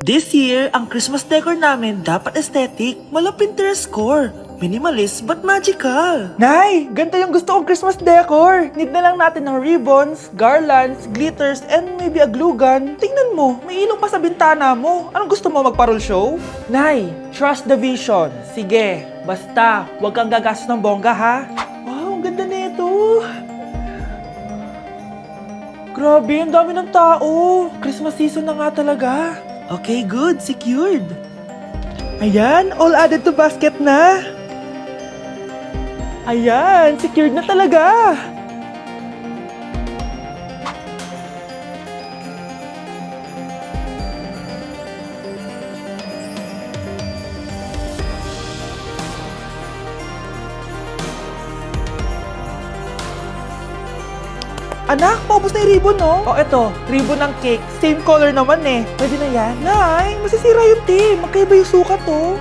This year, ang Christmas decor namin dapat aesthetic, mala Pinterest score. Minimalist but magical. Nay, ganito yung gusto kong Christmas decor. Need na lang natin ng ribbons, garlands, glitters, and maybe a glue gun. Tingnan mo, may ilong pa sa bintana mo. Anong gusto mo, magparol show? Nay, trust the vision. Sige, basta, huwag kang gagastos ng bongga ha. Wow, ang ganda nito. Grabe, ang dami ng tao. Christmas season na nga talaga. Okay, good. Secured. Ayan, all added to basket na. Ayan, secured na talaga. Anak, paubos na yung ribbon, no? O, eto, ribbon ng cake. Same color naman eh. Pwede na yan? Nay, masisira yung team. Magkaiba yung sukat, oh.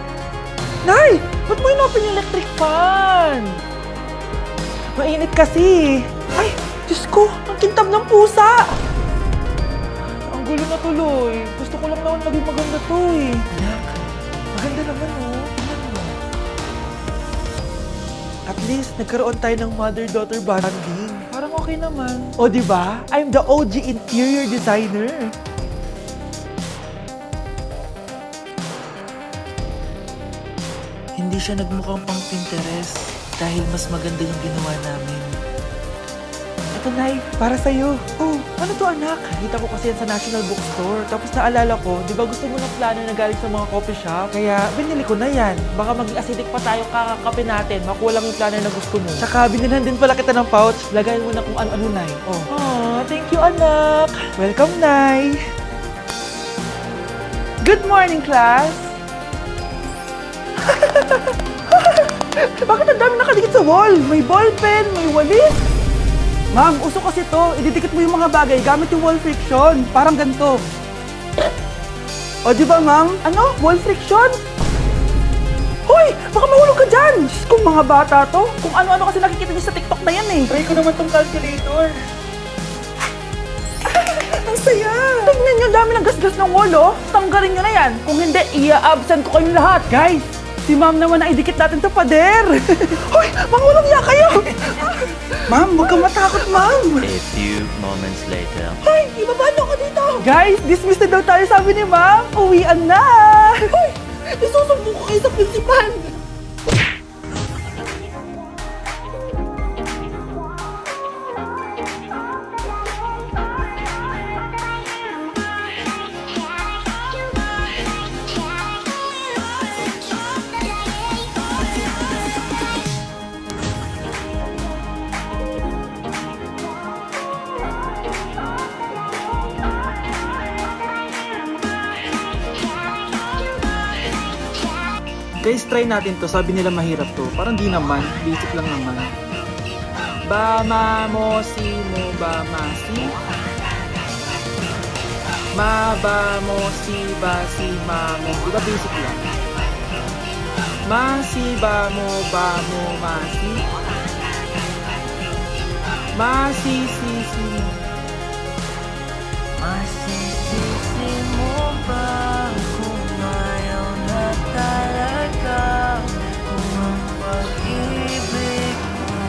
Nay, ba't mo inopen yung electric fan? Mainit kasi. Ay, Diyos ko, ang kintab ng pusa. Ang gulo na tuloy. Gusto ko lang naman maging maganda to eh. Anak, maganda naman, oh. Tingnan mo. At least, nagkaroon tayo ng mother-daughter bonding. Parang okay naman. O, di ba? I'm the OG interior designer. Hindi siya nagmukhang pang Pinterest dahil mas maganda yung ginawa namin. Ito, Nay, para sa'yo. Oh, ano to, anak? Nakita ko kasi yan sa National Bookstore. Tapos naalala ko, di ba gusto mo ng planner na galing sa mga coffee shop? Kaya binili ko na yan. Baka maging acidic pa tayo kakakape natin. Makuha lang yung planner na gusto mo. Tsaka binilhan din pala kita ng pouch. Lagayan mo na kung ano-ano, Nay. Oh. Aw, thank you, anak. Welcome, Nay. Good morning, class. Bakit ang dami nakadikit sa wall? May ballpen, may walis. Ma'am, uso kasi to. Ididikit mo yung mga bagay gamit yung wall friction. Parang ganito. O, di ba, ma'am? Ano? Wall friction? Hoy! Baka mahulog ka dyan! Diyos, kung mga bata to. Kung ano-ano kasi nakikita niyo sa TikTok na yan eh. Try ko naman tong calculator. Ang saya! Tingnan niyo, dami ng gasgas ng wall, oh. Tanggalin niyo na yan. Kung hindi, i-absent ko kayong lahat. Guys, si ma'am naman ang idikit natin sa pader. Hoy! Mangulong niya kayo! Ma'am, huwag kang matakot, ma'am! A few moments later. Hoy! Ibaba niyo ako dito! Guys, dismiss na daw tayo, sabi ni ma'am. Uwian na! Hoy! Isusumbong ko kayo sa principal! Guys, try natin to. Sabi nila mahirap to. Parang di naman. Basic lang naman. Ba, ma, mo, si, mo, ba, ma, si. Ma, ba, mo, si, ba, si, ma, mo. Diba basic lang? Ma, si, ba, mo, ma, si. Ma, si, mo. Masisisi mo ba kung ayaw na talaga? Kung ang pag-ibig mo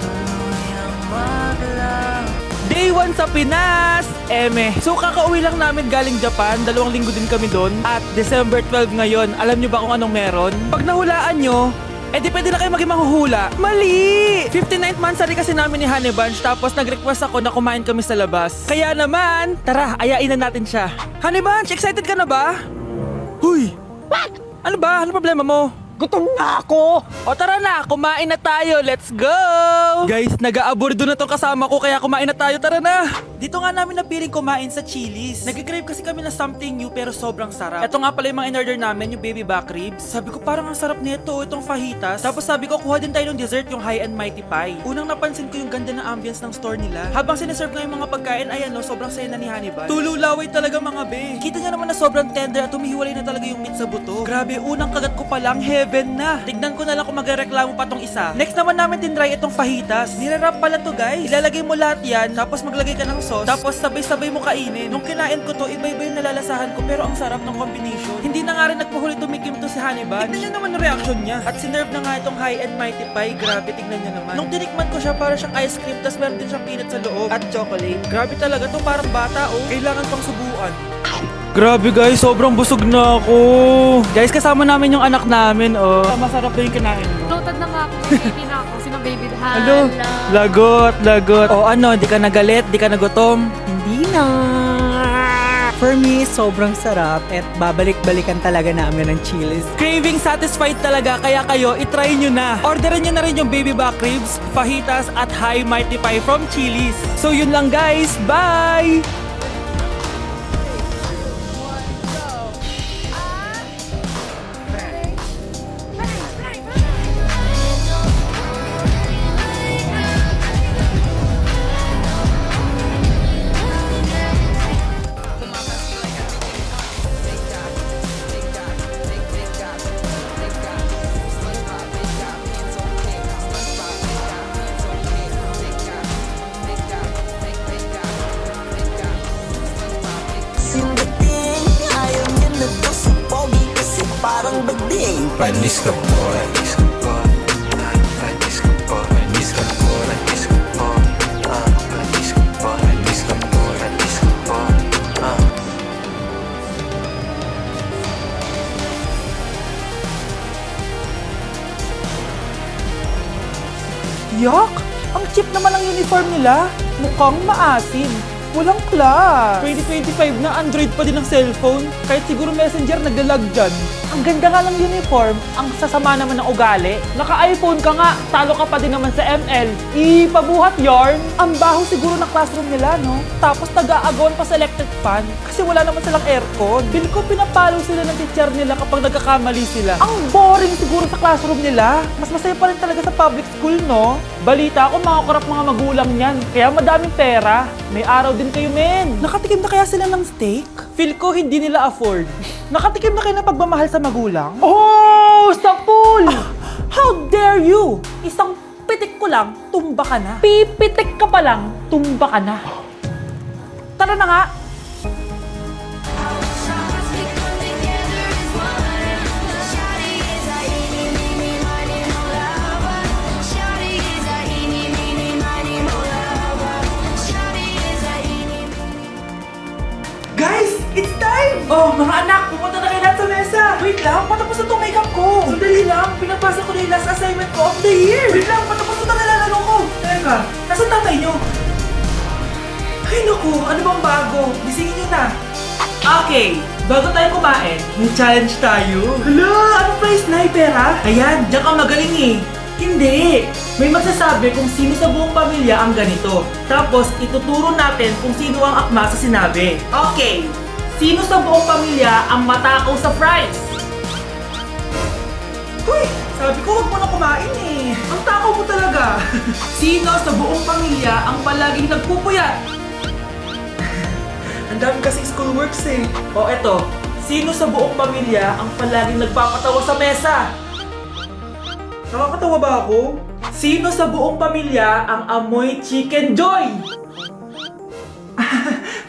tuluyang maglaw. Day 1 sa Pinas! Eme. So kakauwi lang namin galing Japan, 2 linggo din kami doon. At December 12 ngayon, alam nyo ba kung anong meron? Pag nahulaan nyo, di pwede na kayo maging manghuhula. Mali! 59th monthsary kasi namin ni Honey Bunch, tapos nag-request ako na kumain kami sa labas. Kaya naman, tara, ayain na natin siya. Honey Bunch, excited ka na ba? Huy! What? Ano ba? Ano problema mo? Gutom na ako! O tara na, kumain na tayo. Let's go! Guys, nag-aabordo na tong kasama ko kaya kumain na tayo. Tara na! Dito nga namin napiling kumain sa Chili's. Nag-crave kasi kami na something new pero sobrang sarap. Ito nga pala yung mga in-order namin, yung baby back ribs. Sabi ko parang ang sarap nito, itong fajitas. Tapos sabi ko kuha din tayo ng dessert, yung high and mighty pie. Unang napansin ko yung ganda ng ambience ng store nila. Habang siniserve nga yung mga pagkain, ayan no, sobrang saya na ni Honey Bunch. Tululaway talaga mga be. Kita niya naman na sobrang tender at humihiwalay na talaga yung meat sa buto. Grabe, unang kagat ko pa lang, heavy heaven na. Tignan ko na lang kung magreklamo pa tong isa. Next naman namin tinry itong fajitas. Nirarap pala to guys. Ilalagay mo lahat yan, tapos maglagay ka ng sauce, tapos sabay-sabay mo kainin. Nung kinain ko to, iba-iba yung nalalasahan ko, pero ang sarap ng combination. Hindi na nga rin nagpahuli tumikim to si Hannibal. Tignan niyo naman yung reaction niya. At sinerve na nga itong high and mighty pie. Grabe, tignan niyo naman. Nung tinikman ko siya, para siyang ice cream, tapos meron din siyang peanut sa loob at chocolate. Grabe talaga to, parang bata oh. Kailangan pang subuan. Grabe guys, sobrang busog na ako. Guys, kasama namin yung anak namin, oh. Masarap na yung kinain mo. Loaded na nga ako, may baby na ako. Sino baby? Ano? Lagot. O ano, di ka nagalit, di ka nagutom? Hindi na. For me, sobrang sarap at babalik-balikan talaga namin ng Chili's. Craving satisfied talaga, kaya kayo, itry nyo na. Orderin nyo na rin yung baby back ribs, fajitas, at high mighty pie from Chili's. So yun lang guys, bye! Panis ka po, panis ka po, panis ka po, panis ka po, panis ka po, panis ka po, panis ka po, panis ka po, Yak! Ang cheap naman ang uniform nila. Mukhang maasim. Walang class. 2025 na, Android pa din ang cellphone. Kahit siguro Messenger naglalag dyan. Ang ganda nga ng uniform, ang sasama naman ng ugali. Naka-iPhone ka nga, talo ka pa din naman sa ML. Ipabuhat yarn. Ang baho siguro ng classroom nila, no? Tapos nag-aagawan pa sa electric fan kasi wala naman silang aircon. Feel ko pinapalo sila ng teacher nila kapag nagkakamali sila. Ang boring siguro sa classroom nila. Mas masaya pa rin talaga sa public school, no? Balita ko, makakarap mga magulang niyan. Kaya madaming pera. May araw din kayo, men. Nakatikim na kaya sila ng steak? Feel ko hindi nila afford. Nakatikim na kayo ng pagmamahal sa magulang? Oh! Sa pool! How dare you! Isang pitik ko lang, tumba ka na. Pipitik ka pa lang, tumba ka na. Tara na nga! Guys, it's time! Oh, mga anak, pumunta na kayo lahat sa mesa. Wait lang, patapos na itong makeup ko. Sandali lang, pinapasa ko na yung last assignment ko of the year. Wait lang, patapos na nalalaro ko. Teka, nasa tatay nyo? Ay naku, ano bang bago? Gisingin nyo na. Okay, bago tayo kumain, may challenge tayo. Hala, anong prize na? Pera? Ayan, diyan ka magaling eh. Hindi! May magsasabi kung sino sa buong pamilya ang ganito. Tapos, ituturo natin kung sino ang akma sa sinabi. Okay! Sino sa buong pamilya ang matakaw sa fries? Hoy! Sabi ko huwag mo na kumain eh. Ang takaw mo talaga. Sino sa buong pamilya ang palaging nagpupuyat? Ang dami kasing schoolworks eh. O eto, sino sa buong pamilya ang palaging nagpapatawa sa mesa? Nakakatawa ba ako? Sino sa buong pamilya ang amoy Chicken Joy?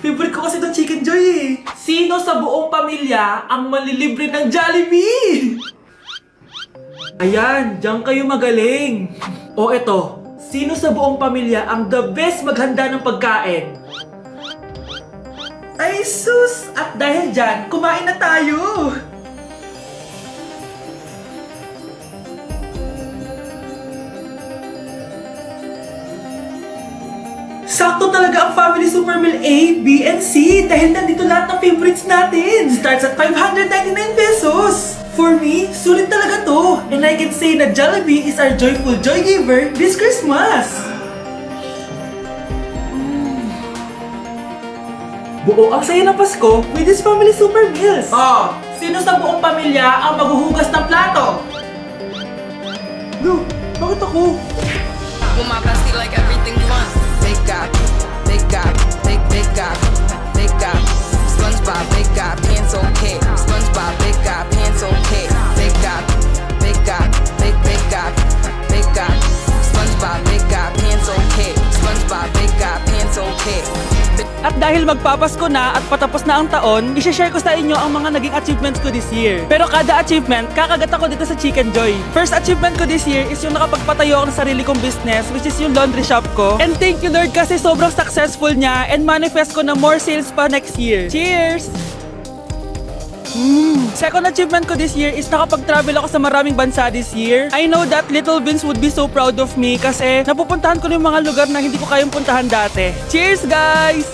Favorite ko kasi itong Chicken Joy eh. Sino sa buong pamilya ang malilibre ng Jollibee? Ayan, diyan kayo magaling. O eto, sino sa buong pamilya ang the best maghanda ng pagkain? Ay sus! At dahil dyan, kumain na tayo! Sakto talaga ang Family Super Meal A, B, and C dahil nandito lahat ng favorites natin. Starts at 599 pesos. For me, sulit talaga to. And I can say na Jollibee is our joyful joy giver this Christmas. Buo ang saya ng Pasko with this Family Super Meals. Oh, sino sa buong pamilya ang maghuhugas ng plato? No, bakit ako? With my bestie, like everything fun. They got, they got, they got, they got. SpongeBob, they got pants okay. SpongeBob, they got pants okay. They got, they At dahil magpapasko na at patapos na ang taon, i-share ko sa inyo ang mga naging achievements ko this year. Pero kada achievement, kakagat ako dito sa Chicken Joy. First achievement ko this year is yung nakapagpatayo ako ng sarili kong business, which is yung laundry shop ko. And thank you Lord kasi sobrang successful niya and manifest ko na more sales pa next year. Cheers! Second achievement ko this year is nakapag-travel ako sa maraming bansa this year. I know that Little Vince would be so proud of me kasi napupuntahan ko na yung mga lugar na hindi ko kayang puntahan dati. Cheers guys!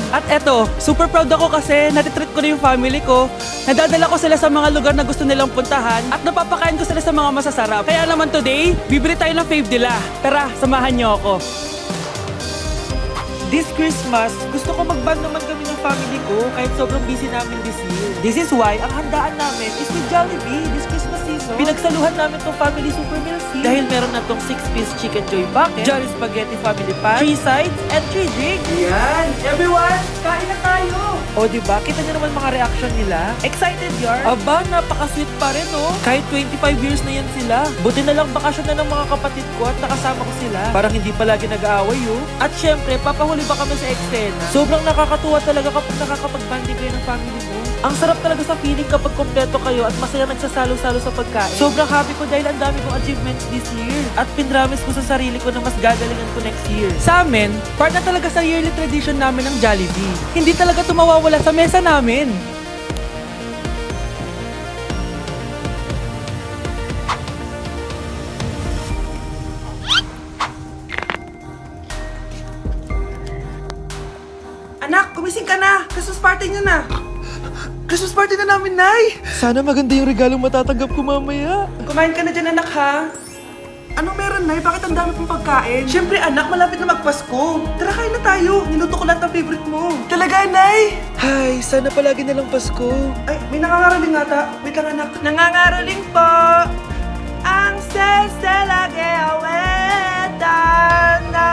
At eto, super proud ako kasi natitreat ko na yung family ko. Nadadala ko sila sa mga lugar na gusto nilang puntahan at napapakain ko sila sa mga masasarap. Kaya naman today, bibili tayo ng fave nila. Tara, samahan niyo ako. This Christmas, gusto ko mag-band naman kami ng family ko kahit sobrang busy namin this year. This is why ang handaan namin is with Jollibee this Christmas season. Pinagsaluhan namin tong family super meal scene dahil meron na tong 6-piece chicken joy bucket, Jolly Spaghetti family pan, 3 sides, and 3 drinks. Yan! Everyone, kain na tayo! O diba, kita nyo naman mga reaction nila? Excited yarn? Aba, napaka-sweet pa rin oh. Kahit 25 years na yan sila. Buti na lang bakasyon na ng mga kapatid ko at nakasama ko sila. Parang hindi palagi nag-aaway oh. At syempre, papahuli ba kami sa eksena? Sobrang nakakatuwa talaga kapag nakakapag-banding kayo ng family mo. Ang sarap talaga sa feeling kapag kompleto kayo at masaya nagsasalo-salo sa pagkain. Sobrang happy ko dahil ang dami kong achievements this year. At pinramis ko sa sarili ko na mas gagalingan ko next year. Sa amin, part na talaga sa yearly tradition namin ng Jollibee. Hindi talaga tumawawala sa mesa namin. Anak, gumising ka na! Christmas party niyo na! Christmas party na namin, Nay! Sana maganda yung regalong matatanggap ko mamaya. Kumain ka na dyan, anak, ha? Anong meron, Nay? Bakit ang dami pong pagkain? Siyempre, anak, malapit na magpasko. Tara, kain na tayo. Niluto ko lahat ng favorite mo. Talaga, Nay? Hay, sana palagi na lang Pasko. Ay, may nangangaraling ata. Wait lang, anak. Nangangaraling po! Ang seselage awetan na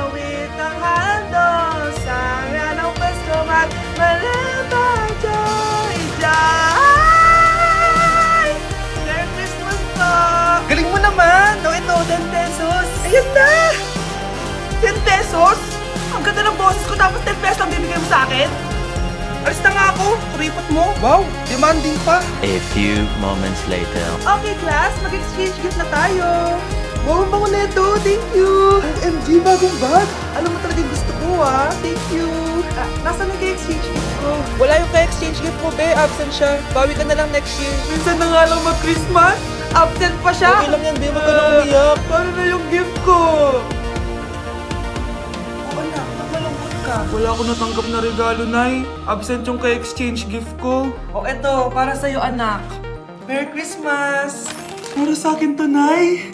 awit ang handong sa ng Pasko magmalaba joy joy. Merry Christmas po! Galing mo naman! No, ito, 10 pesos! Ayan na! 10 pesos? Ang ganda ng boses ko tapos 10 pesos lang bibigay mo sa akin? Alis na nga ako! Kuripot mo! Wow! Demanding pa! A few moments later. Okay, class. Mag-exchange gift na tayo. Wow, ang bango neto. Thank you. OMG, bagong bag. Alam mo talaga yung gusto ko, ah. Thank you. Nasaan yung ka-exchange gift ko? Wala yung ka-exchange gift mo, be. Absent siya. Bawi ka na lang next year. Minsan na nga lang mag-Christmas. Absent pa siya. Okay lang yan, be. Huwag ka na umiyak. Paano na yung gift ko? Oo, anak. Magmalungkot ka. Wala ako natanggap na regalo, Nay. Absent yung ka-exchange gift ko. O, eto. Para sa'yo, anak. Merry Christmas! Para sa akin to, Nay.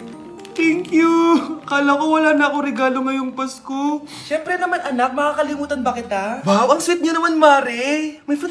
Thank you! Akala ko wala na ako regalo ngayong Pasko. Siyempre naman, anak. Makakalimutan ba kita? Wow, ang sweet niya naman, Mare. May fruit